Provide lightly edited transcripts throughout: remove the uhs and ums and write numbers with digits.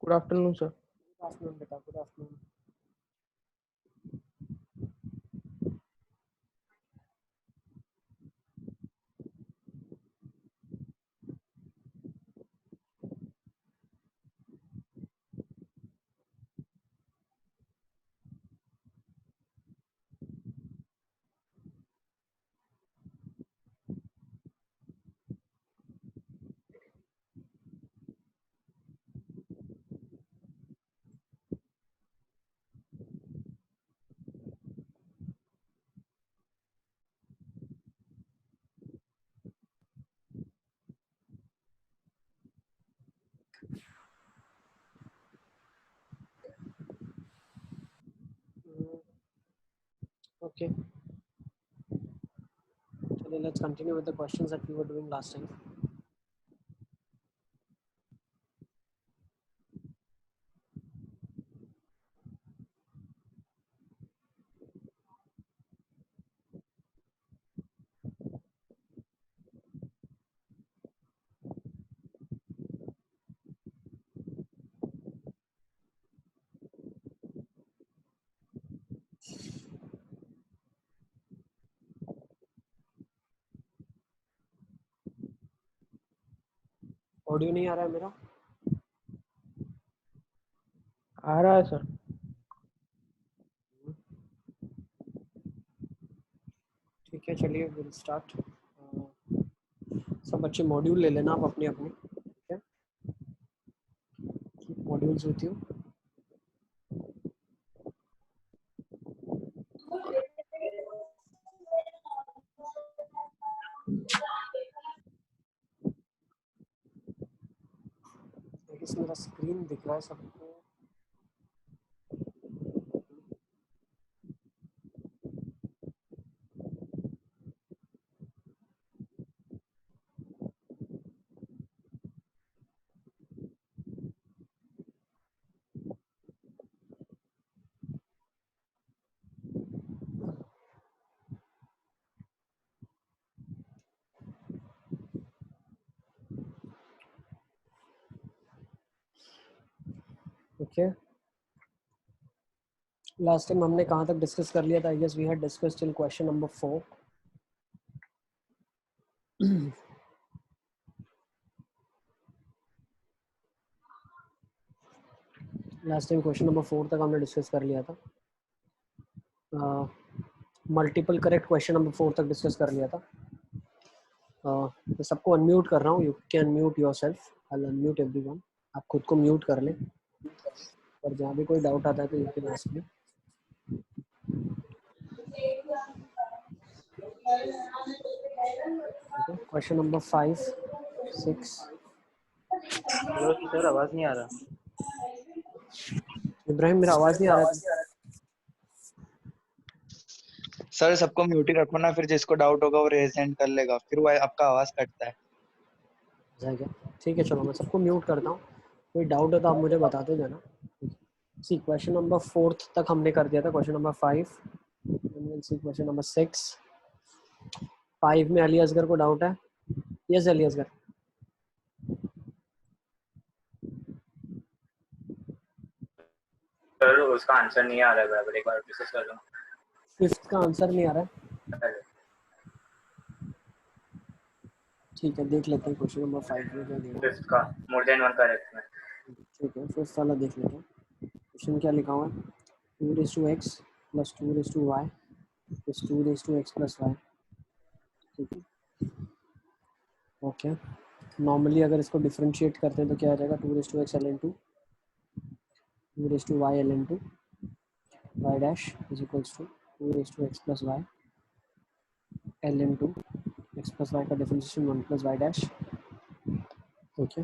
Good afternoon sir. Good afternoon बेटा, good afternoon. Okay. So let's continue with the questions that we were doing last time. Audio नहीं आ रहा है मेरा? आ रहा है सर। ठीक है, चलिए विल स्टार्ट। सब बच्चे मॉड्यूल ले लेना आप अपने अपने, ठीक है? Modules with you. मेरा स्क्रीन दिख रहा है सबको? ओके, लास्ट टाइम हमने कहाँ तक डिस्कस कर लिया था? I guess we had discussed till question number 4। Last time question number 4 तक हमने डिस्कस कर लिया था। मल्टीपल करेक्ट क्वेश्चन नंबर 4 तक डिस्कस कर लिया था। मैं सबको अनम्यूट कर रहा हूँ। You can mute yourself, I will unmute everyone. आप खुद को म्यूट कर लें और जहाँ भी कोई डाउट आता है तो you can ask me. Question number 5, 6। Hello sir, आवाज नहीं आ रहा। इब्राहिम, मेरा आवाज नहीं आ रहा है? सर सबको म्यूट ही रखो ना, फिर जिसको डाउट होगा वो रेज हैंड कर लेगा, फिर वो आपका आवाज कटता है। ठीक है, चलो मैं सबको म्यूट करता हूँ। कोई डाउट है तो आप मुझे बताते जाना। सी क्वेश्चन नंबर 4 तक हमने कर दिया था। क्वेश्चन नंबर 5, सी क्वेश्चन नंबर 6। 5 में अली असगर को डाउट है? यस अली असगर। सर उसका आंसर नहीं आ रहा है बराबर, एक बार डिस्कस कर लो। 5th का आंसर नहीं आ रहा है? ठीक है, देख लेते हैं क्वेश्चन नंबर 5 में क्या दिया है। 5th का मोर देन वन करेक्ट में। ठीक है, 5th वाला देख लेते हैं। क्वेश्चन क्या लिखा हुआ है? 2x + 2y + 2x + y। ठीक है, ओके। नॉर्मली अगर इसको डिफरेंशिएट करते हैं तो क्या आ जाएगा? 2x ln2 2y ln2 y dash is equals to 2x + y ln2 x + y का differentiation 1 + y dash। Okay,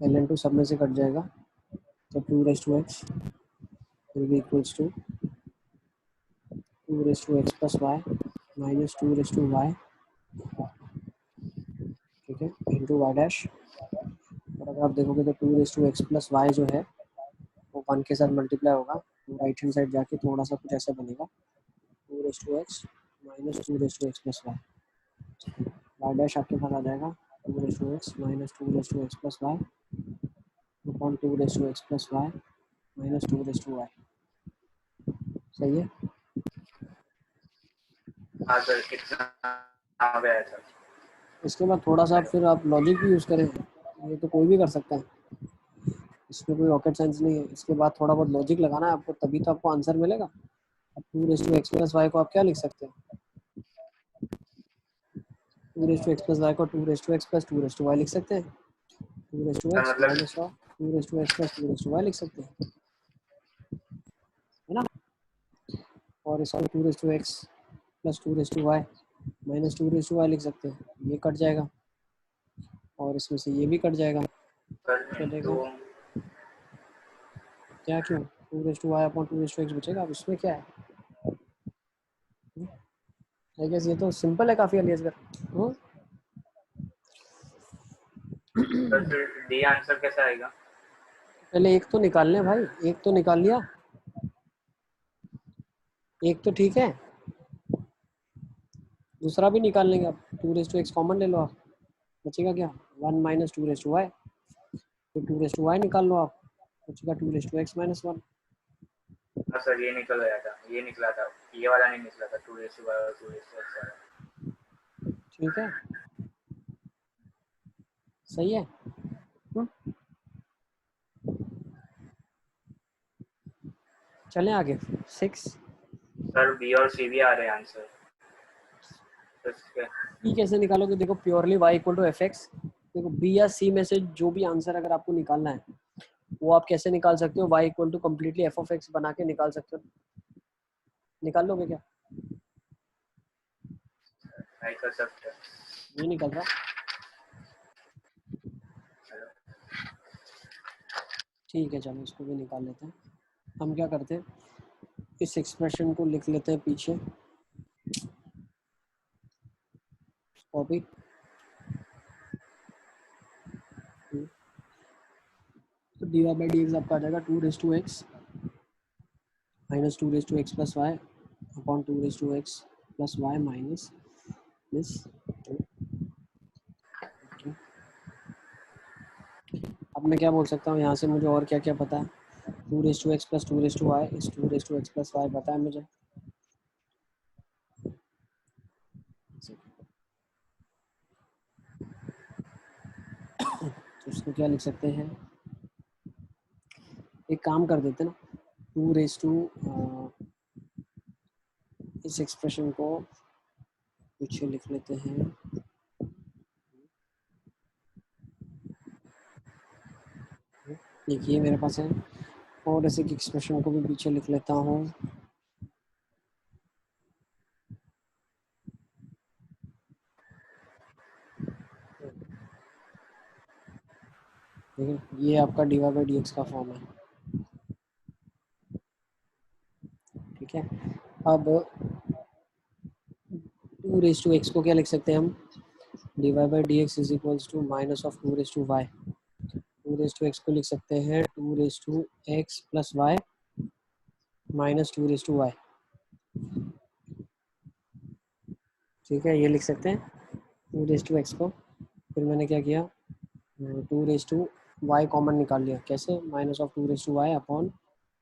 ln2 सब में से कट जाएगा तो 2x will be equals to 2x + y minus 2y, ठीक है, into y dash। और अगर आप देखोगे तो 2x + y जो है वो 1 के साथ मल्टीप्लाई होगा, राइट हैंड साइड जाके थोड़ा सा कुछ ऐसा बनेगा 2x minus 2x plus y, y dash आपके पास आ जाएगा 2x minus 2x plus y upon 2x plus y minus 2y। सही है। हाँ सर, कितना आ गया है सर? इसके बाद थोड़ा सा फिर आप लॉजिक भी यूज़ करें, ये तो कोई भी कर सकता है, इसमें कोई रॉकेट साइंस नहीं है। इसके बाद थोड़ा बहुत लॉजिक लगाना है आपको, तभी तो आपको आंसर मिलेगा। अब 2x प्लस वाई को आप क्या लिख सकते हैं, 2x प्लस वाई को 2x प्लस 2y लिख सकते हैं, 2x मतलब माइनस 2x प्लस 2y लिख सकते हैं, है ना। और इसको 2x plus 2y minus 2y लिख सकते हैं, ये कट जाएगा और इसमें से ये भी कट जाएगा। सर चलेगा तो क्या, क्यों 2y अपॉन 2x बचेगा। अब इसमें क्या है, आई गेस ये तो सिंपल है काफ़ी अलियासगर। फिर डी आंसर कैसे आएगा? पहले एक तो निकाल लें भाई, एक तो निकाल लिया, एक तो ठीक है, दूसरा भी निकाल लेंगे। आप 2x कॉमन ले लो, आप बचेगा क्या 1 माइनस 2y, तो 2y निकाल लो आप, बचेगा 2x माइनस 1। हाँ सर, ये निकल गया था, ये निकला था, ये वाला नहीं निकला था, 2 और 2 वाला। ठीक है, सही है। चलें आगे 6। सर बी और सी भी आ रहे हैं आंसर। ई कैसे निकालोगे, देखो purely y equal to f x, देखो बी या सी में से जो भी आंसर अगर आपको निकालना है वो आप कैसे निकाल सकते हो, y equal to completely f of x बना के निकाल सकते हो। निकाल लोगे क्या, नहीं कर सकते। नहीं निकल रहा, ठीक है चलो इसको भी निकाल लेते हैं। हम क्या करते हैं, इस एक्सप्रेशन को लिख लेते हैं पीछे, कॉपी, तो d y by d x आपका आ जाएगा 2x minus 2x plus y upon 2x plus y minus this. अब मैं क्या बोल सकता हूँ यहाँ से, मुझे और क्या क्या पता है, 2x प्लस 2y इस 2x प्लस वाई पता है मुझे, तो इसको क्या लिख सकते हैं, एक काम कर देते ना, 2 इस एक्सप्रेशन को पीछे लिख लेते हैं, देखिए मेरे पास है, और ऐसे एक्सप्रेशन को भी पीछे लिख लेता हूँ। देखिए ये आपका d y by d x का फॉर्म है, ठीक है। अब 2 को क्या लिख सकते हैं हम, d y by d x is equals to minus of 2 2 को लिख सकते हैं 2 प्लस वाई माइनस 2 ठीक है, ये लिख सकते हैं 2 को। फिर मैंने क्या किया, 2 कॉमन निकाल लिया, कैसे, माइनस ऑफ 2 अपॉन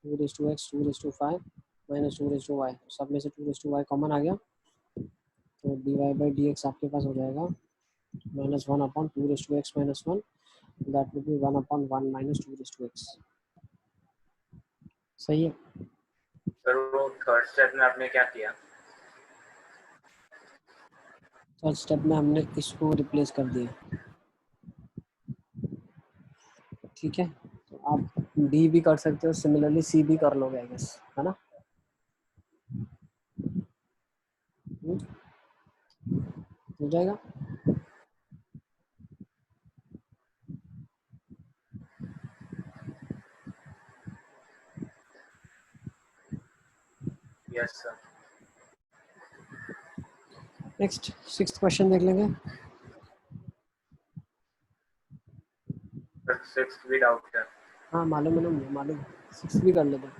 2 माइनस 2 सब में से 2 कॉमन आ गया, तो d y by d x आपके पास हो जाएगा -1 upon 2 minus 1, that will be 1 upon 1 minus 2 सही है। सर वो थर्ड स्टेप में आपने क्या किया? फर्स्ट स्टेप में हमने इसको रिप्लेस कर दिया, ठीक है। तो आप डी भी कर सकते हो, सिमिलरली सी भी कर लोगे आई गेस, है ना। हो जाएगा, yes sir. Next 6th question देख लेंगे। सर 6th भी डाउट है। हाँ मालूम है ना मुझे, मालूम 6 भी कर लेते हैं।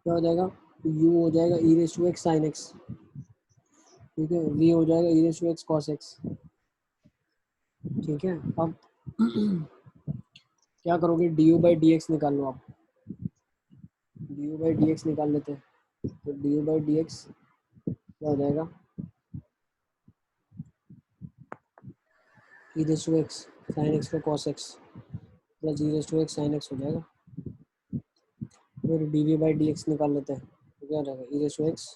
क्या हो जाएगा, u हो जाएगा e raise to x sine x, ठीक है, v हो जाएगा e raise to x cos x, ठीक है। अब क्या करोगे, d u by d x निकाल लो आप, d u by d x निकाल लेते हैं, तो d u by d x क्या हो जाएगा, e raise to x sine x का cos x plus e raise to x sine x हो जाएगा। फिर D v by d x निकाल लेते हैं, तो क्या हो जाएगा, e raise to x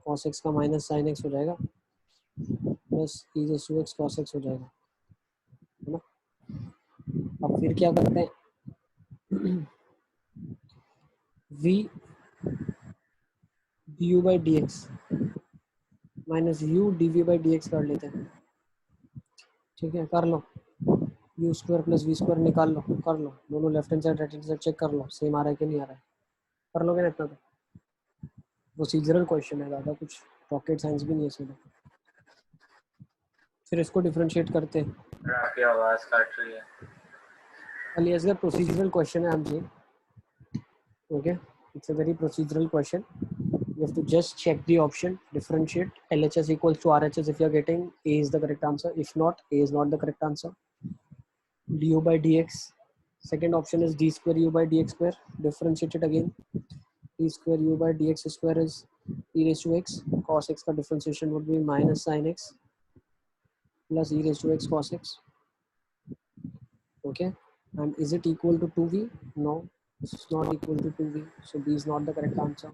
cos x का माइनस साइन एक्स हो जाएगा plus e raise to x cos x हो जाएगा, है ना। अब फिर क्या करते हैं, v d u by d x minus u d v by d x कर लेते हैं, ठीक है, कर लो, u square plus v square निकाल लो, कर लो, दोनों left hand side right hand side check कर लो सेम आ रहा है कि नहीं आ रहा है, कर लोगे ना इतना, तो प्रोसीजरल क्वेश्चन है, ज़्यादा कुछ रॉकेट साइंस भी नहीं है इसमें। फिर इसको डिफरेंशिएट करते हैं, सर आपकी आवाज कट रही है। अलियासगर प्रोसीजरल क्वेश्चन है हमसे, okay, it's a very procedural question, you have to just check the option, differentiate, LHS equals to RHS, if you are getting A is the correct answer, if not, A is not the correct answer, du by dx, second option is d square u by dx square, differentiate it again, d square u by dx square is e raised to x, cos x का differentiation would be minus sin x plus e raised to x cos x, okay, and is it equal to 2v, no, this is not equal to 2v, so B is not the correct answer.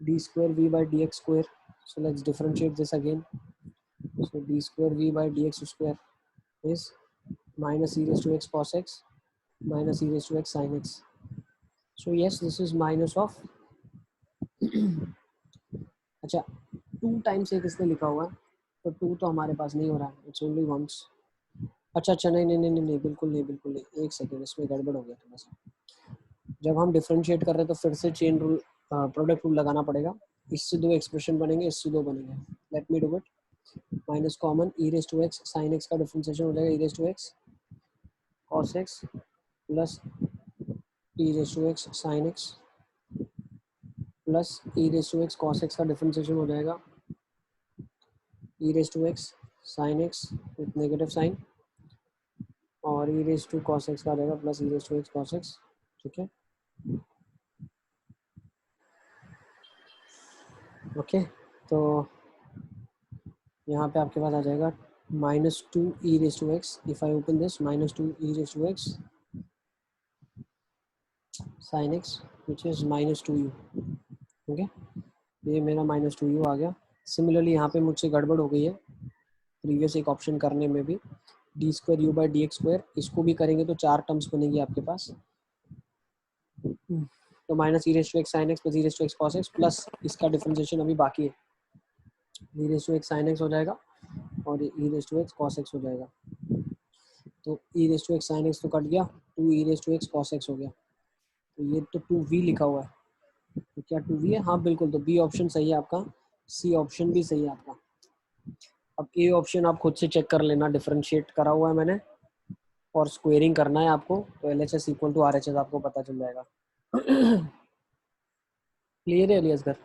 D square v by dx square, so let's differentiate this again, so d square v by dx square is minus e raised to x cos x minus e raised to x sin x, so yes, this is minus of अच्छा 2 times एक इसने लिखा हुआ है, तो 2 तो हमारे पास नहीं हो रहा है, इट्स ओनली वंस, अच्छा नहीं नहीं नहीं नहीं नहीं बिल्कुल नहीं, बिल्कुल नहीं, एक सेकेंड, इसमें गड़बड़ हो गया थोड़ा सा, जब हम डिफरेंशिएट कर रहे हैं तो फिर से चेन रूल प्रोडक्ट रूल लगाना पड़ेगा, इससे 2 एक्सप्रेशन बनेंगे, इससे 2 बनेंगे, let me do it, minus common e raise to x sine x का डिफरेंशिएशन हो जाएगा e raise to x cos x plus e raise to x sine x plus e raise to x cos x का differentiation हो जाएगा e raise to x sine x with negative sign और e raise to cos x का आ जाएगा plus e raise to x cos x, ठीक है, okay, तो यहाँ पे आपके पास आ जाएगा minus 2 e raise to x, if I open this minus 2 e raise to x sine x which is minus 2u, okay, ये मेरा माइनस 2u आ गया। सिमिलरली यहाँ पे मुझसे गड़बड़ हो गई है प्रीवियस एक ऑप्शन करने में भी, D square you by d x square, इसको भी करेंगे तो 4 टर्म्स बनेगी आपके पास, तो minus e raise to x sine x plus e raise to x cos x plus इसका डिफरेंशिएशन अभी बाकी है, e raise to x sine x हो जाएगा और e raise to x cos x हो जाएगा, तो e raise to x sine x तो कट गया, 2 e raise to x cos x हो गया, तो ये तो 2v लिखा हुआ है, तो क्या 2v है, हाँ बिल्कुल, तो बी ऑप्शन सही है आपका, सी ऑप्शन भी सही है आपका। अब ए ऑप्शन आप खुद से चेक कर लेना, डिफरेंशिएट करा हुआ है मैंने और स्क्वेयरिंग करना है आपको, तो LHS इक्वल टू RHS आपको पता चल जाएगा। क्लियर है अलियासगर,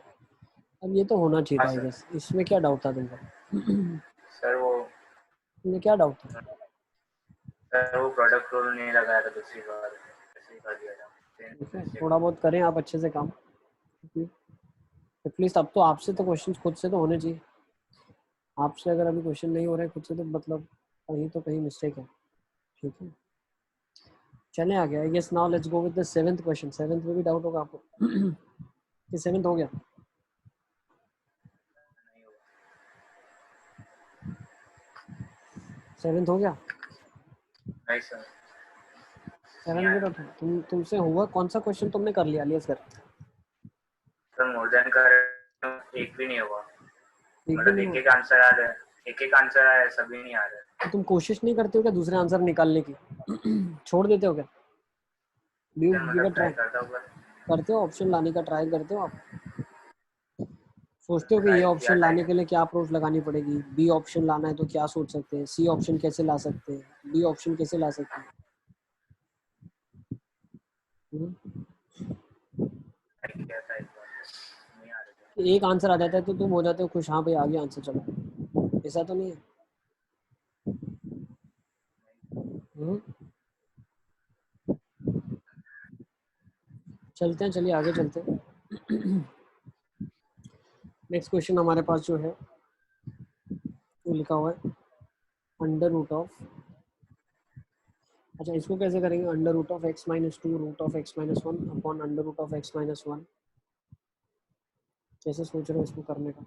अब ये तो होना चाहिए था, हाँ, आई गेस, इसमें क्या डाउट था तुमको? सर वो तुमने क्या डाउट था? प्रोडक्ट रूल नहीं लगाया था दूसरी बार, ऐसे ही कर दिया था। थोड़ा बहुत करें आप अच्छे से काम, एटलीस्ट अब तो आपसे तो क्वेश्चन खुद से तो होने चाहिए, आपसे अगर अभी क्वेश्चन नहीं हो रहे खुद से तो मतलब कहीं तो कहीं मिस्टेक है, ठीक है, चले आगे, I guess now let's go with the 7th question. 7th में भी डाउट होगा आपको कि 7th हो गया? 7th हो गया? नहीं सर, 7th में तो तुमसे हुआ, कौन सा क्वेश्चन तुमने कर लिया alias sir? Sir more than का एक भी नहीं हुआ, एक भी मतलब नहीं एक हुआ? एक आंसर आ रहा है, एक एक आंसर आया है, सभी नहीं आ रहा है। तो तुम कोशिश नहीं करते हो क्या दूसरे आंसर निकालने की? छोड़ देते हो क्या? गिव अ मतलब ट्राई ट्राई करता हूँ, करते हो, ऑप्शन लाने का ट्राई करते हो आप? सोचते हो कि ये ट्राई किया ऑप्शन था। लाने के लिए क्या अप्रोच लगानी पड़ेगी, बी ऑप्शन लाना है तो क्या सोच सकते हैं, सी ऑप्शन कैसे ला सकते हैं, डी ऑप्शन कैसे ला सकते हैं? एक आंसर आ जाता है तो तुम हो जाते हो खुश, हाँ भाई आ गया आंसर, चलो, ऐसा तो नहीं है। चलते हैं, चलिए आगे चलते हैं। नेक्स्ट क्वेश्चन हमारे पास जो है वो लिखा हुआ है अंडर रूट ऑफ, अच्छा इसको कैसे करेंगे, under root of x minus two root of x minus one upon under root of x minus one, कैसे सोच रहे हो इसको करने का?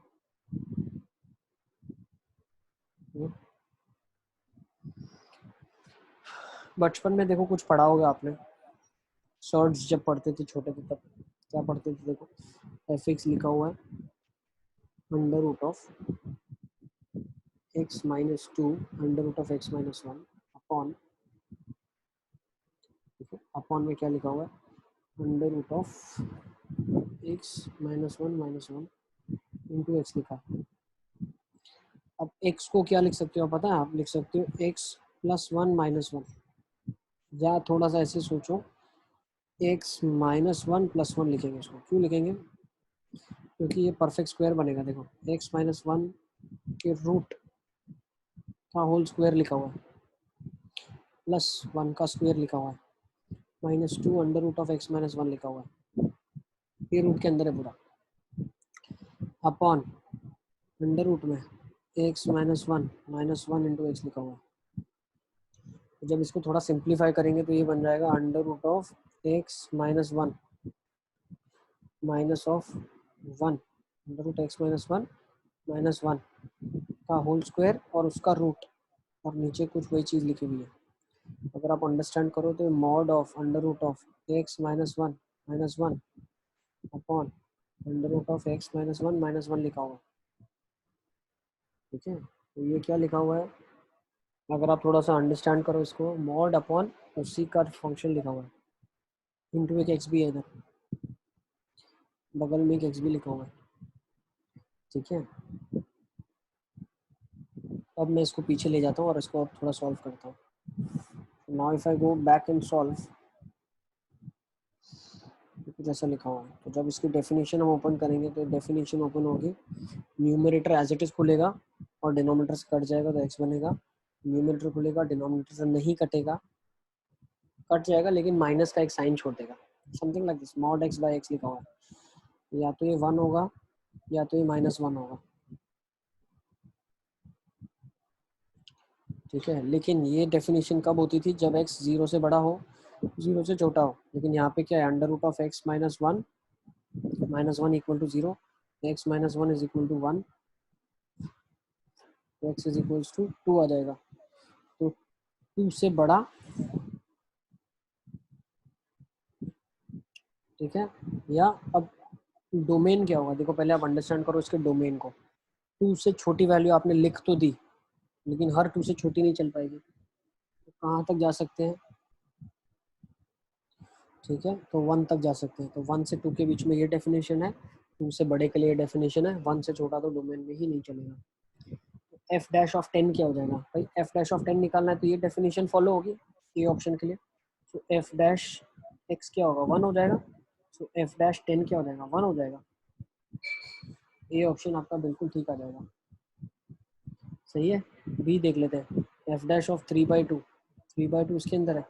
बचपन में देखो कुछ पढ़ा होगा आपने, शॉर्ट्स जब पढ़ते थे छोटे थे तब क्या पढ़ते थे, देखो एफ एक्स लिखा हुआ है under root of x minus two under root of x minus one upon, upon में क्या लिखा हुआ है under root of x minus one into x लिखा है। अब x को क्या लिख सकते हो पता है, आप लिख सकते हो x plus one minus one, या थोड़ा सा ऐसे सोचो x minus one plus one लिखेंगे इसको, क्यों लिखेंगे, क्योंकि ये परफेक्ट स्क्वायर बनेगा। देखो x माइनस वन के रूट का होल स्क्वायर लिखा हुआ है प्लस वन का स्क्वायर लिखा हुआ है minus two under root of x minus one लिखा हुआ है, ये रूट के अंदर है पूरा, अपॉन अंडर रूट में x minus one into x लिखा हुआ है। तो जब इसको थोड़ा सिंप्लीफाई करेंगे तो ये बन जाएगा under root of x minus one minus of one under root x minus one का होल स्क्वायर और उसका रूट, और नीचे कुछ वही चीज़ लिखी हुई है। अगर आप अंडरस्टैंड करो तो mod of under root of x minus one upon under root of x minus one लिखा हुआ है, ठीक है। तो ये क्या लिखा हुआ है, अगर आप थोड़ा सा अंडरस्टैंड करो इसको, मॉड अपॉन उसी का फंक्शन लिखा हुआ है, इंटू एक एक्स भी है इधर बगल में, एक एक्स भी लिखा हुआ है, ठीक है। अब मैं इसको पीछे ले जाता हूँ और इसको अब थोड़ा सॉल्व करता हूँ। Now if I go back and solve, कुछ ऐसा लिखा हुआ है। तो जब इसकी डेफिनेशन हम ओपन करेंगे तो डेफिनेशन ओपन होगी, न्यूमरेटर एज इट इज खुलेगा और डिनोमिनेटर से कट जाएगा तो एक्स बनेगा, न्यूमरेटर खुलेगा डिनोमिनेटर से नहीं कटेगा, कट जाएगा लेकिन माइनस का एक साइन छोड़ देगा, something like this, mod x by x लिखा हुआ है। या तो ये वन होगा या तो ये माइनस वन होगा, ठीक है। लेकिन ये डेफिनेशन कब होती थी, जब एक्स जीरो से बड़ा हो, जीरो से छोटा हो। लेकिन यहाँ पे क्या है, under root of x minus one equal to zero, x minus one is equal to one, x is equal to two आ जाएगा। तो टू से बड़ा, ठीक है। या अब डोमेन क्या होगा, देखो पहले आप अंडरस्टैंड करो इसके डोमेन को। टू से छोटी वैल्यू आपने लिख तो दी, लेकिन हर टू से छोटी नहीं चल पाएगी, तो कहाँ तक जा सकते हैं, ठीक है। तो वन तक जा सकते हैं। तो वन से टू के बीच में ये डेफिनेशन है, टू से बड़े के लिए डेफिनेशन है, वन से छोटा तो डोमेन में ही नहीं चलेगा। एफ डैश ऑफ 10 क्या हो जाएगा भाई, एफ डैश ऑफ 10 निकालना है तो ये डेफिनेशन फॉलो होगी ये ऑप्शन के लिए। तो एफ डैश एक्स क्या होगा, वन हो जाएगा। तो एफ डैश 10 क्या हो जाएगा, वन हो जाएगा। ये ऑप्शन आपका बिल्कुल ठीक आ जाएगा, सही है। बी देख लेते हैं, एफ डैश ऑफ 3/2 उसके अंदर है,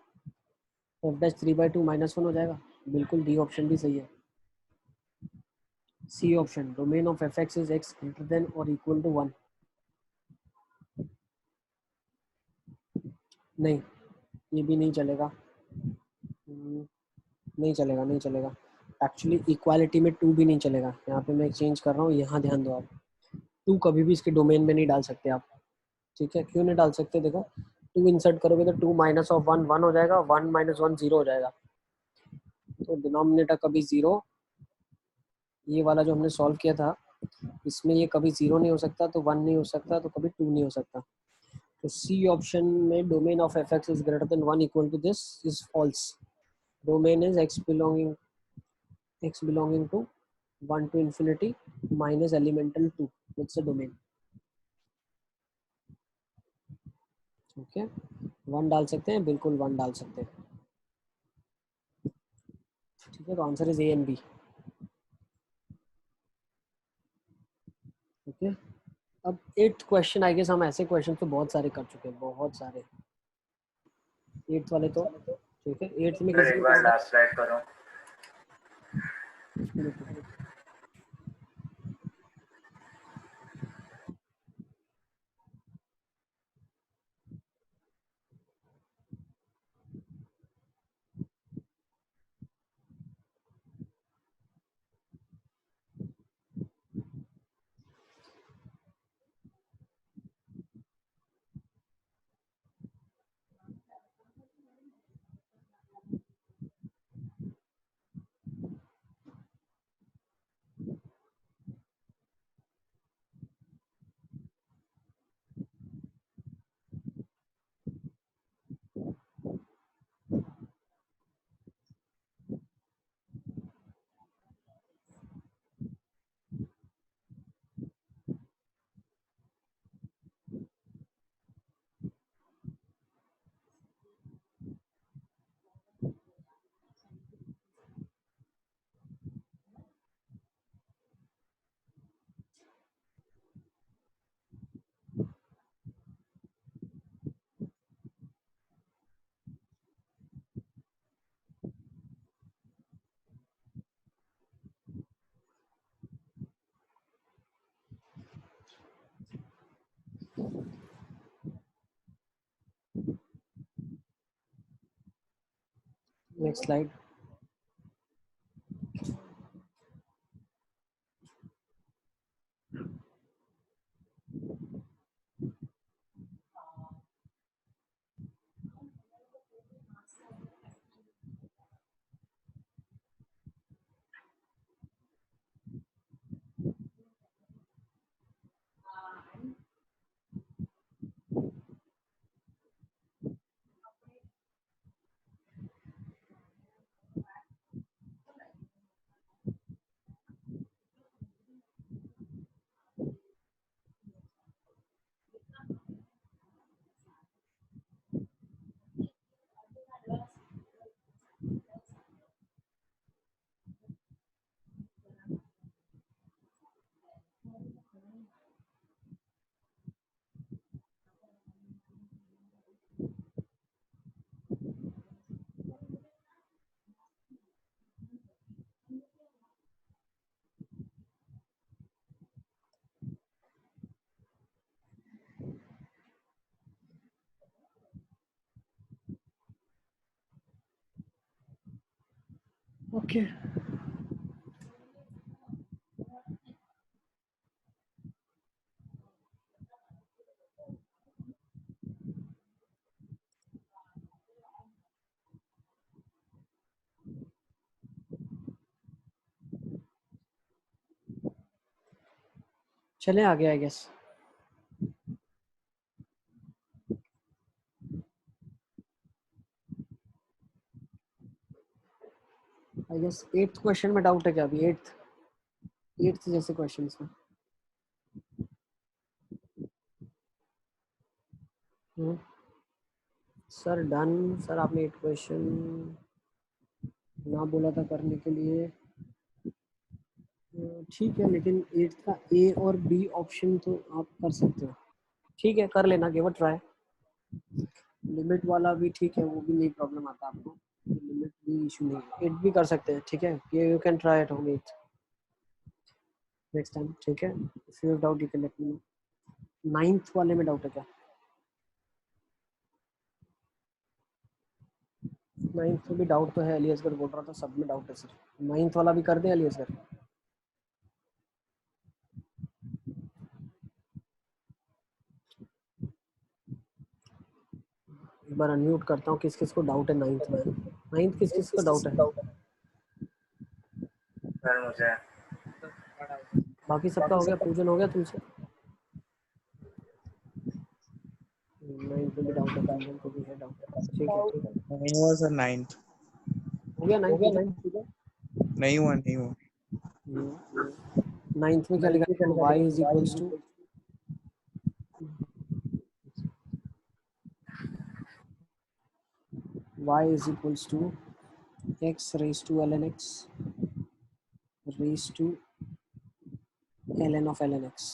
एफ डैश 3/2 माइनस वन हो जाएगा, बिल्कुल डी ऑप्शन भी सही है। C option, domain of f x is x greater than और इक्वल टू वन, नहीं ये भी नहीं चलेगा, नहीं चलेगा। एक्चुअली इक्वालिटी में टू भी नहीं चलेगा, यहाँ पे मैं चेंज कर रहा हूँ, यहाँ ध्यान दो आप, टू कभी भी इसके डोमेन में नहीं डाल सकते आप, ठीक है। क्यों नहीं डाल सकते, देखो टू इंसर्ट करोगे तो two minus of one one हो जाएगा, वन माइनस वन जीरो हो जाएगा, तो डिनोमिनेटर कभी जीरो, ये वाला जो हमने सॉल्व किया था इसमें ये कभी जीरो नहीं हो सकता, तो वन नहीं हो सकता, तो कभी टू नहीं हो सकता। तो सी ऑप्शन में domain of f x is greater than one equal to this is false, domain is x belonging to 1 to infinity minus elemental 2, that's the domain, okay. One डाल सकते हैं, बिल्कुल वन डाल सकते हैं, ठीक है। तो answer is A and B. 8th question I guess हम ऐसे क्वेश्चन तो बहुत सारे कर चुके हैं, बहुत सारे 8th वाले तो ठीक है। 8th में सर किसी एक को बार डाउट लास्ट स्लाइड करो। है? Next slide. ओके चले आगे I guess. I guess 8th question में डाउट है क्या? अभी 8th जैसे क्वेश्चंस में सर डन। सर आपने 8 क्वेश्चन ना बोला था करने के लिए, ठीक है, लेकिन 8th का ए और बी ऑप्शन तो आप कर सकते हो, ठीक है, कर लेना, गिव अ ट्राई। लिमिट वाला भी ठीक है, वो भी नहीं प्रॉब्लम आता आपको, लिमिट भी इशू नहीं है, 8 भी कर सकते हैं, ठीक है, ये you can try at home 8 next time, ठीक है। If you have doubt you can let me know. 9th वाले में डाउट है क्या? 9th में भी डाउट तो है, अलियासगढ़ बोल रहा था सब में डाउट है सर। 9th वाला भी कर दें अलियासगढ़? एक बार अनम्यूट करता हूँ, किस किस को डाउट है 9th में? 9th किस किस को डाउट है? सर मुझे बाकी सबका हो गया, पूजन हो गया तुमसे? 9th में भी डाउट है, पूजन को भी है डाउट, ठीक है ठीक है, नहीं हुआ सर 9th। हो गया 9th पूजन? नहीं हुआ नहीं हुआ। 9th में क्या लिखा है? y is equals to y is equals to x raised to ln x raised to ln of ln x,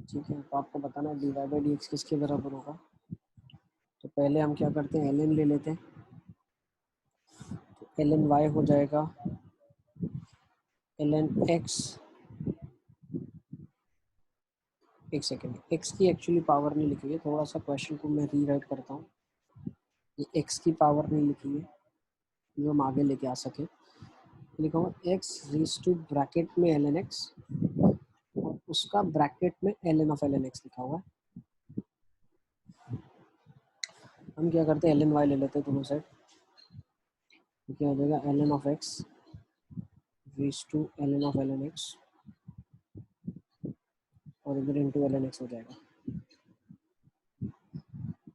ठीक है, तो आपको बताना dy बाई डी एक्स किसके बराबर होगा। तो पहले हम क्या करते हैं, ln ले लेते हैं। तो ln y हो जाएगा ln x, एक सेकेंड, x की एक्चुअली पावर नहीं लिखी है, थोड़ा सा क्वेश्चन को मैं रीराइट करता हूँ। ये x की पावर नहीं लिखी है, जो हम आगे लेके आ सके। लिखा हुआ x रेज टू ब्रैकेट में ln x और उसका ब्रैकेट में ln ऑफ ln x लिखा हुआ है। हम क्या करते हैं, ln y ले लेते हैं दोनों साइड। तो क्या हो जाएगा, ln of x raise to ln of ln x और इधर इंटू ln x हो जाएगा।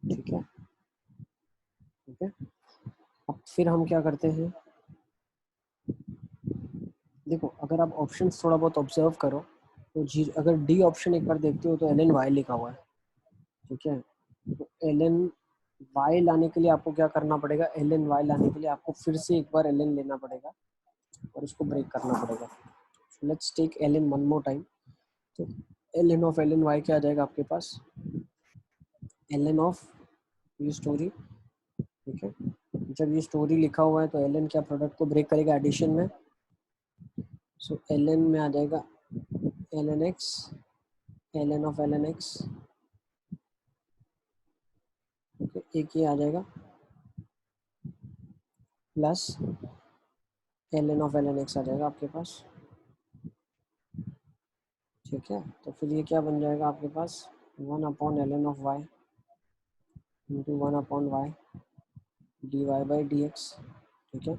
ठीक है, ठीक है। अब फिर हम क्या करते हैं, देखो अगर आप ऑप्शंस थोड़ा बहुत ऑब्जर्व करो तो अगर डी ऑप्शन एक बार देखते हो तो ln y लिखा हुआ है। ठीक है, तो ln y लाने के लिए आपको क्या करना पड़ेगा, ln y लाने के लिए आपको फिर से एक बार ln लेना पड़ेगा और उसको ब्रेक करना पड़ेगा। Let's take ln one more time. तो ln ऑफ ln y क्या आ जाएगा आपके पास, ln ऑफ ये स्टोरी। ठीक है, जब ये स्टोरी लिखा हुआ है तो ln क्या प्रोडक्ट को ब्रेक करेगा एडिशन में। सो ln में आ जाएगा ln x, ln of ln x, okay, एक ये आ जाएगा plus ln of ln x आ जाएगा आपके पास। ठीक है, तो फिर ये क्या बन जाएगा आपके पास, 1 upon ln of y into 1 upon y dy by d x. ठीक है,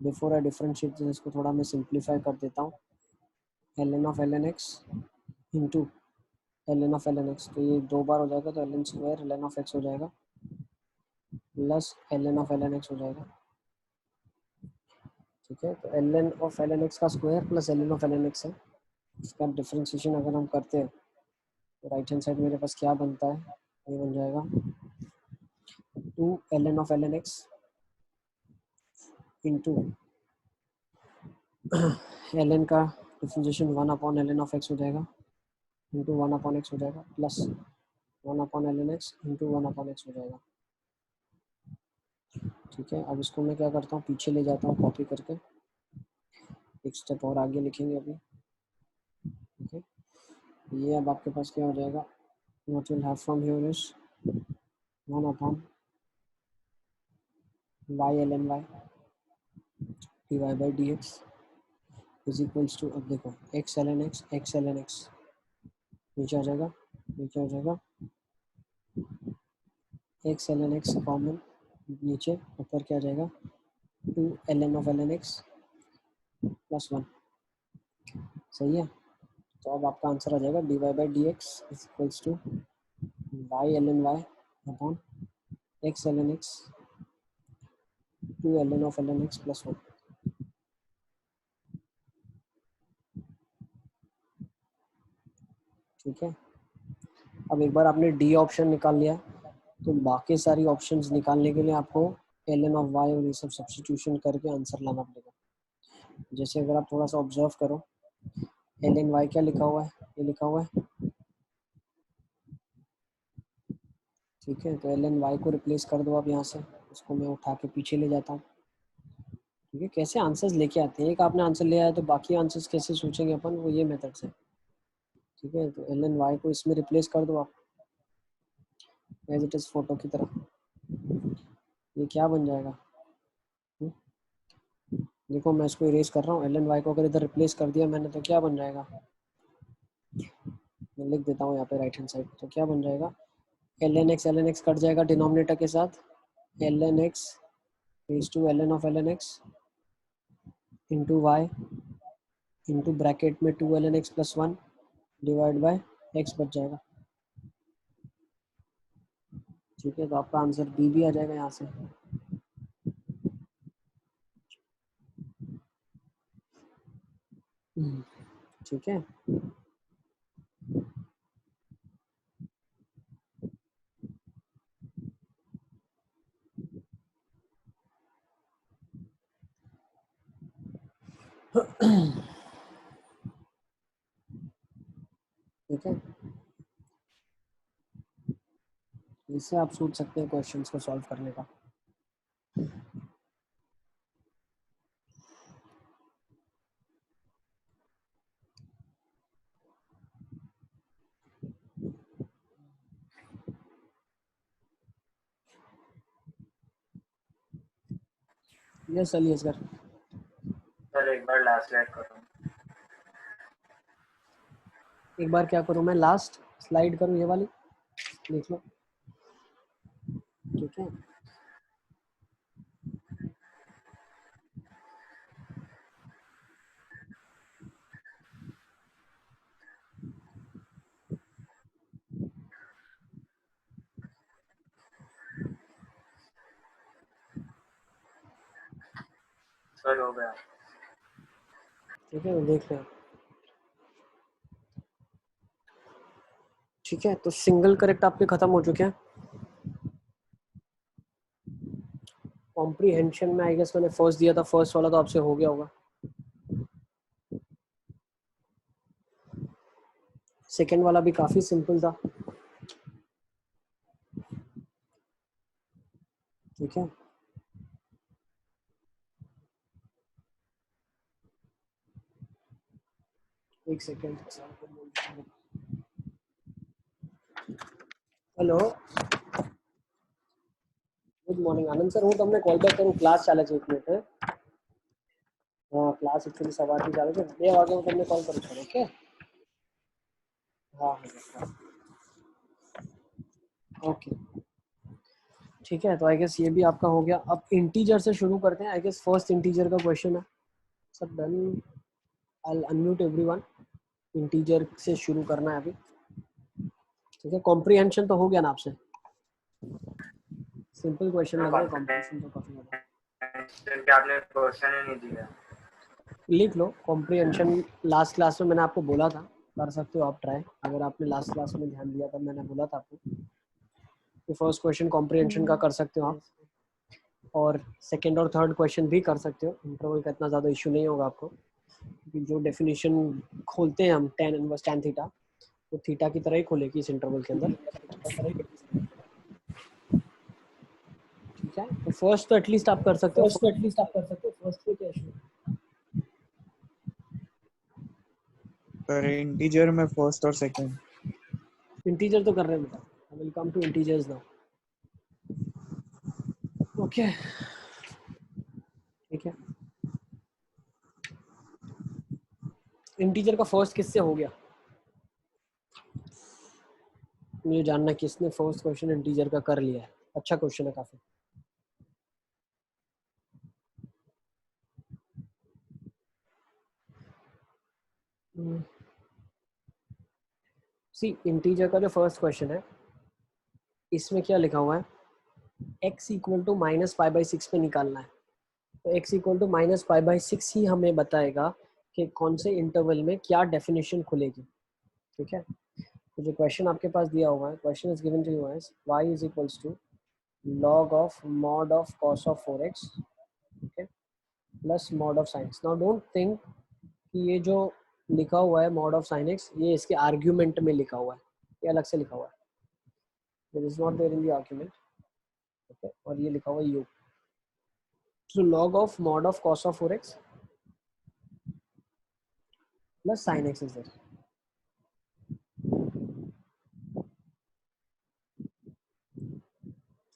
बिफोर आई डिफरेंशिएट इसको थोड़ा मैं सिंप्लीफाई कर देता हूँ, ln of ln x into ln of ln x, तो ये दो बार हो जाएगा तो ln square ln of x हो जाएगा plus ln of ln x हो जाएगा। ठीक है, तो ln ऑफ ln x का square plus ln of ln x है, इसका डिफरेंशिएशन अगर हम करते हैं तो राइट हैंड साइड मेरे पास क्या बनता है, ये बन जाएगा 2 ln of ln x into ln का differentiation 1 upon ln of x हो जाएगा इंटू 1 अपॉन x हो जाएगा plus 1 upon ln x into 1 upon x हो जाएगा। ठीक है, अब इसको मैं क्या करता हूँ, पीछे ले जाता हूँ कॉपी करके, एक स्टेप और आगे लिखेंगे अभी। ठीक है, ये अब आपके पास क्या हो जाएगा, what will have from here is 1 upon y ln y dy by d x is equals to, अब देखो x ln x नीचे आ जाएगा, नीचे आ जाएगा x ln x कॉमन नीचे, ऊपर क्या आ जाएगा 2 ln of ln x plus 1। सही है, तो अब आपका आंसर आ जाएगा dy by d x is equals to y ln y upon x ln x 2 ln of ln x plus 1। ठीक है, अब एक बार आपने डी ऑप्शन निकाल लिया तो बाकी सारी ऑप्शंस निकालने के लिए आपको ln ऑफ y और ये सब सब्स्टिट्यूशन करके आंसर लाना पड़ेगा। जैसे अगर आप थोड़ा सा ऑब्जर्व करो, ln y क्या लिखा हुआ है, ये लिखा हुआ है। ठीक है, तो ln y को रिप्लेस कर दो आप यहाँ से, इसको मैं उठा के पीछे ले जाता हूँ। ठीक है, कैसे आंसर्स लेके आते हैं, एक आपने आंसर ले आया तो बाकी आंसर्स कैसे सोचेंगे अपन, वो ये मेथड से। ठीक है, तो ln y को इसमें रिप्लेस कर दो आप एज इट इज फोटो की तरह, ये क्या बन जाएगा। हम्म, देखो मैं इसको इरेज कर रहा हूँ, ln y को अगर इधर रिप्लेस कर दिया मैंने तो क्या बन जाएगा, मैं लिख देता हूँ यहाँ पे राइट हैंड साइड, तो क्या बन जाएगा ln x कट जाएगा डिनोमिनेटर के साथ, ln x raise to ln of ln x into y into bracket में 2 ln x plus 1 divide by x बच जाएगा। ठीक है, तो आपका आंसर बी भी आ जाएगा यहाँ से। ठीक है, ठीक है, इससे आप सोच सकते हैं क्वेश्चंस को सॉल्व करने का। यस अली असगर। सर एक बार लास्ट स्लाइड करो। एक बार क्या करूं मैं, लास्ट स्लाइड करूं ये वाली, देख लो। ठीक है, सर हो गया। ठीक है देख लें। ठीक है, तो सिंगल करेक्ट आपके खत्म हो चुके हैं। कॉम्प्रीहेंशन में आई गेस मैंने फर्स्ट दिया था, फर्स्ट वाला तो आपसे हो गया होगा। सेकंड वाला भी काफी सिंपल था। ठीक है, एक सेकेंड। हेलो, गुड मॉर्निंग आनंद सर, હું તમને કોલ બેક કરું, ક્લાસ ચાલે છે 1 મિનિટ। હા ક્લાસ એકચ્યુઅલી સવારથી ચાલે છે, 2 વાગે હું તમને કોલ કરું છું। ઓકે हाँ हाँ ओके ठीक है। तो आई गेस ये भी आपका हो गया। अब इंटीजर से शुरू करते हैं। आई गेस फर्स्ट इंटीजर का क्वेश्चन है। सब डन, आई अनम्यूट एवरीवन। इंटीजर से शुरू करना है अभी। ठीक है, कॉम्प्रीहेंशन तो हो गया ना आपसे? सिंपल क्वेश्चन लग रहा है, कॉम्प्रीहेंशन तो काफी क्योंकि आपने क्वेश्चन ही नहीं दिया। लिख लो कॉम्प्रीहेंशन। लास्ट क्लास में मैंने आपको बोला था, कर सकते हो आप ट्राई। अगर आपने लास्ट क्लास में ध्यान दिया तब मैंने बोला था आपको कि फर्स्ट क्वेश्चन कॉम्प्रीहेंशन का कर सकते हो आप, और सेकंड और थर्ड क्वेश्चन भी कर सकते हो। इंटरवल का इतना ज़्यादा इशू नहीं होगा आपको, क्योंकि जो डेफिनेशन खोलते हैं हम tan इनवर्स tan थीटा, तो थीटा की तरह ही खोलेगी इस इंटरवल के अंदर। ठीक है, तो फर्स्ट तो एटलीस्ट आप कर सकते हो। फर्स्ट में क्या इशू है? पर इंटीजर में फर्स्ट और सेकंड। इंटीजर तो कर रहे हैं बेटा। I will come to integers now. Okay ठीक है, इंटीजर का फर्स्ट किससे हो गया, मुझे जानना है किसने फर्स्ट क्वेश्चन इंटीजर का कर लिया है। अच्छा क्वेश्चन है काफी। सी इंटीजर का जो फर्स्ट क्वेश्चन है, इसमें क्या लिखा हुआ है, x इक्वल टू -π/6 पे निकालना है। तो x इक्वल टू -π/6 ही हमें बताएगा कि कौन से इंटरवल में क्या डेफिनेशन खुलेगी। ठीक है, तो जो क्वेश्चन आपके पास दिया हुआ है, question is given to you as y is equals to log of mod of cos of 4x, okay, plus mod of sin x। Now don't think कि ये जो लिखा हुआ है mod of sin x, ये इसके आर्ग्यूमेंट में लिखा हुआ है, ये अलग से लिखा हुआ है। It is not there in the argument, okay, और ये लिखा हुआ है u। So log of mod of cos of 4x plus sin x is there।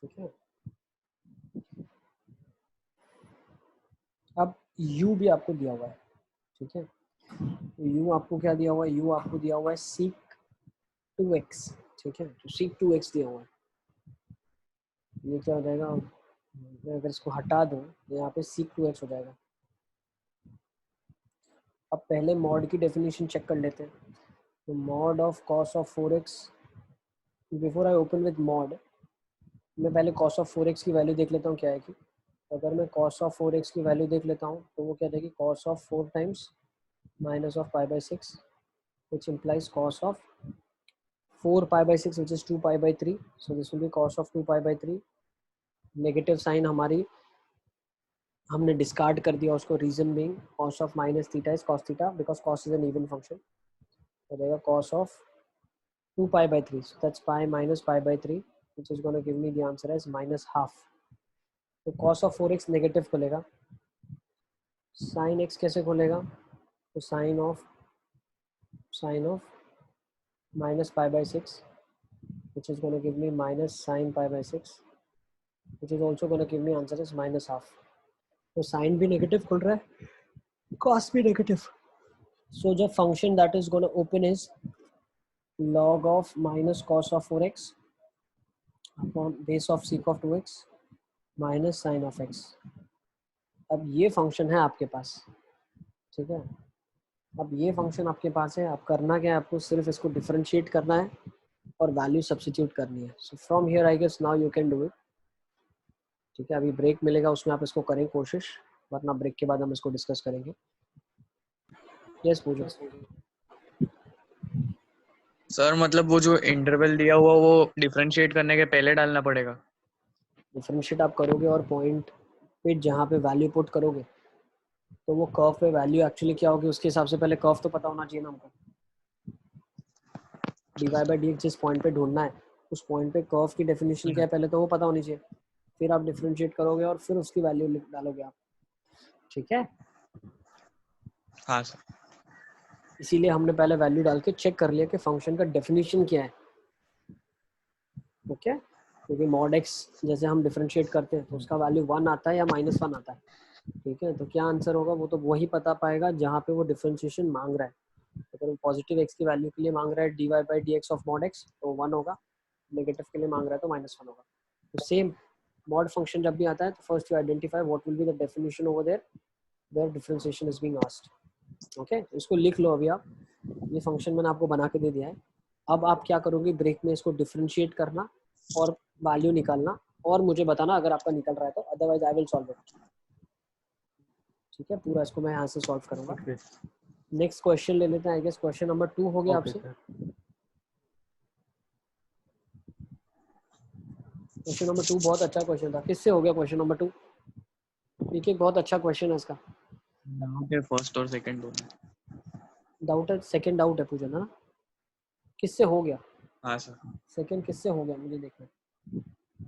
ठीक है, अब u भी आपको दिया हुआ है। ठीक है, तो u आपको क्या दिया हुआ है, u आपको दिया हुआ है sec 2x। ठीक है, तो sec 2x दिया हुआ है। ये क्या हो जाएगा, मैं अगर इसको हटा दूं तो यहाँ पे sec 2x हो जाएगा। अब पहले मॉड की डेफिनेशन चेक कर लेते हैं। तो mod of cos of 4x, before I open with mod, मैं पहले cos ऑफ 4x की वैल्यू देख लेता हूँ क्या है कि। अगर मैं cos ऑफ 4x की वैल्यू देख लेता हूँ तो वो क्या देगी, cos of 4 times minus of π/6, which implies cos of 4 π/6 which is 2 π/3, so this will be cos of 2 π/3। Negative sign हमारी हमने डिस्कार्ड कर दिया उसको, reason being cos of minus theta is cos theta because cos is an even function। हो जाएगा cos of 2 π/3, so that's pi minus π/3 which is going to give me the answer as -1/2. तो cos of 4x negative खुलेगा, sin x कैसे खुलेगा, तो sin of -π/6, which is going to give me minus sin π/6, which is also going to give me answer as -1/2. तो sin भी negative खुल रहा है, cos भी negative. So the function that is going to open is log of minus cos of 4x upon base of sec of 2x minus sin of x. अब ये function है आपके पास, ठीक है. अब ये फंक्शन आपके पास है, आप करना क्या है, आपको सिर्फ इसको डिफरेंशिएट करना है और वैल्यू सब्स्टिट्यूट करनी है. So from here I guess now you can do it. ठीक है, अभी ब्रेक मिलेगा, उसमें आप इसको करें कोशिश, वरना ब्रेक के बाद हम इसको डिस्कस करेंगे. यस पूजा. सर मतलब वो जो इंटरवल दिया हुआ वो डिफरेंशिएट करने के पहले डालना पड़ेगा. डिफरेंशिएट आप करोगे और पॉइंट पे जहाँ पे वैल्यू पुट करोगे तो वो कर्व पे वैल्यू एक्चुअली क्या होगी उसके हिसाब से पहले कर्व तो पता होना चाहिए ना हमको. dy/dx जिस पॉइंट पे ढूंढना है उस पॉइंट पे कर्व की डेफिनेशन क्या है पहले तो वो पता होनी चाहिए, फिर आप डिफरेंशिएट करोगे और फिर उसकी वैल्यू डालोगे आप. ठीक है, हाँ सर. इसीलिए हमने पहले वैल्यू डाल के चेक कर लिया कि फंक्शन का डेफिनेशन क्या है. ओके, क्योंकि mod x जैसे हम डिफरेंशिएट करते हैं तो उसका वैल्यू 1 आता है या -1 आता है. ठीक है, तो क्या आंसर होगा वो तो वही पता पाएगा जहाँ पे वो डिफरेंशिएशन मांग रहा है. अगर वो पॉजिटिव x की वैल्यू के लिए मांग रहा है dy/dx ऑफ mod x तो 1 होगा, नेगेटिव के लिए मांग रहा है तो -1 होगा. तो सेम mod फंक्शन जब भी आता है तो first you identify what will be the definition over there where differentiation is being asked. Okay, इसको लिख लो अभी आप, ये फंक्शन मैंने आपको बना के दे दिया है. अब आप क्या करोगे, ब्रेक में इसको डिफरेंशिएट करना और वैल्यू निकालना और मुझे बताना अगर आपका निकल रहा है तो, otherwise I will solve it. ठीक है, पूरा इसको मैं यहाँ से सॉल्व करूंगा. नेक्स्ट क्वेश्चन ले लेते हैं. आई गेस क्वेश्चन नंबर 2 हो गया आपसे. क्वेश्चन नंबर 2 बहुत अच्छा क्वेश्चन था. किससे हो गया क्वेश्चन नंबर 2? देखिए बहुत अच्छा क्वेश्चन है इसका. फर्स्ट और सेकंड दोनों. डाउट है, सेकंड डाउट है पूछा ना, किससे हो गया? हाँ सर. सेकंड किससे हो गया मुझे देखना.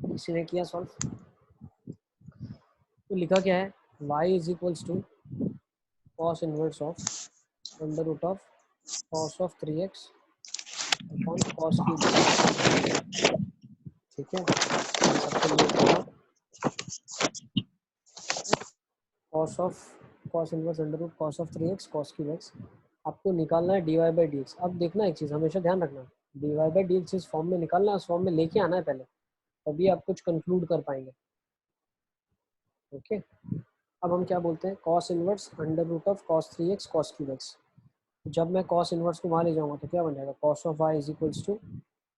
किसी ने किया सॉल्व? तो लिखा क्या है, y is equals to cos inverse of under root of cos of 3x upon cos cube. ठीक है, सबको नोट करो. cos inverse under root cos of 3x cos cube x. आपको निकालना है dy/dx. अब देखना एक चीज़ हमेशा ध्यान रखना, dy/dx इस फॉर्म में निकालना है, उस फॉर्म में लेके आना है पहले, तभी आप कुछ कंक्लूड कर पाएंगे. ओके, अब हम क्या बोलते हैं, cos inverse under root of cos 3x cos cube x. जब मैं cos इनवर्स को वहाँ ले जाऊँगा तो क्या बन जाएगा, cos of y is equals to,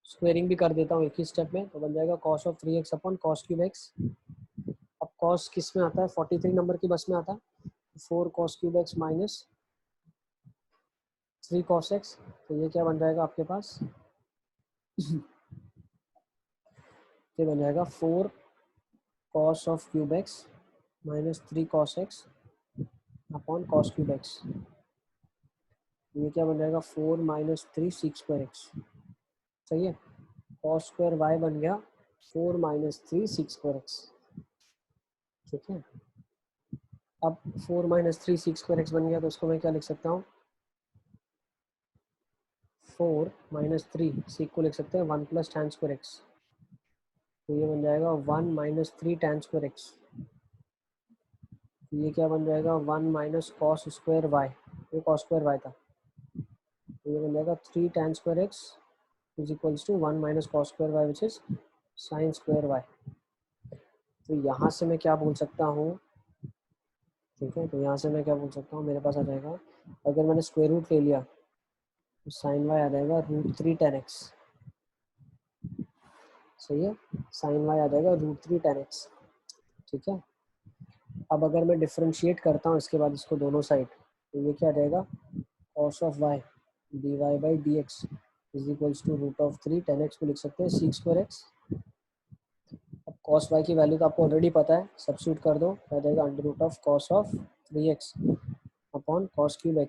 squaring भी कर देता हूँ एक ही स्टेप में, तो बन जाएगा cos of 3x upon cos cube x. अब cos किस में आता है, 43 नंबर की बस में आता है, 4 cos cube x minus 3 cos x. तो ये क्या बन जाएगा आपके पास, ये बन जाएगा 4 cos of cube x minus 3 cos x upon cos cube x. ये क्या बन जाएगा, 4 माइनस 3 6 स्क्वायर x. सही है, cos स्क्वायर y बन गया 4 माइनस 3 6 स्क्वायर x. ठीक है, अब 4 माइनस 3 6 स्क्वायर x बन गया तो उसको मैं क्या लिख सकता हूँ, 4 माइनस 3 सीक को लिख सकते हैं 1 प्लस tan स्क्वायर x. तो ये बन जाएगा 1 माइनस 3 tan स्क्वायर x. ये क्या बन जाएगा, 1 माइनस कॉस स्क्वायर y, ये कॉस स्क्वायर y था. तो ये बन जाएगा 3 tan square x is equals to 1 minus cos square y which is sine square y. तो यहाँ से मैं क्या बोल सकता हूँ, ठीक है, तो यहाँ से मैं क्या बोल सकता हूँ, मेरे पास आ जाएगा, अगर मैंने स्क्वायर रूट ले लिया तो साइन y आ जाएगा √3 tan x. सही है, साइन y आ जाएगा √3 tan x. ठीक है, अब अगर मैं डिफरेंशिएट करता हूँ इसके बाद इसको दोनों साइड, तो ये क्या आ जाएगा, cos of y dy/dx is equals to √3 tan x को लिख सकते हैं sec स्क्वायर x. अब cos y की वैल्यू तो आपको ऑलरेडी पता है, सब्स्टिट्यूट कर दो, आ जाएगा under root of cos of 3x upon cos cube x.